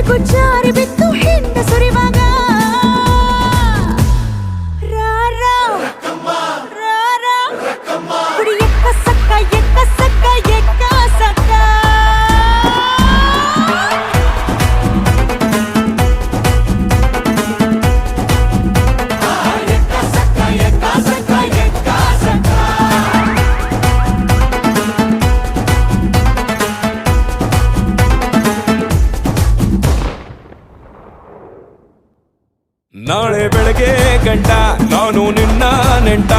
ಬೆಕ್ಕು ಜಾರಿ ಬಿತ್ತು ಹಿಂಡ ಸುರಿವಾಗ ಕುಡಿ ಎಕ್ಕ ಸಕ್ಕ ಎಕ್ಕ ಸಕ್ಕ ಎಕ್ಕ ಸಕ್ಕ ನಾಳೆ ಬೆಳಗ್ಗೆ ಗಂಟ ನಾನು ನಿನ್ನ ನೆಂಟ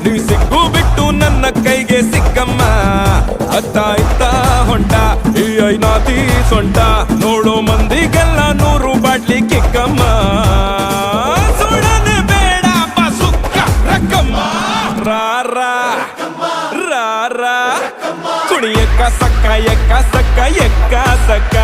ನೀ ಸಿಕ್ಕು ಬಿಟ್ಟು ನನ್ನ ಕೈಗೆ ಸಿಕ್ಕಮ್ಮ ಅತ್ತ ಇತ್ತ ಹೊಂಟ ಈ ಐನಾತಿ ಸೊಂಟ ನೋಡೋ ಮಂದಿಗೆಲ್ಲ 100 ಬಾಟ್ಲಿ ಕಿಕ್ಕಮ್ಮ ಸುಡನೆ ಬೇಡ ಸುಕ್ಕ ರಕ್ಕಮ್ಮ ರಾರ ರಾರ ಕುಣಿಯಕ್ಕ ಸಕ್ಕ ಎಕ್ಕ ಸಕ್ಕ ಎಕ್ಕ ಸಕ್ಕ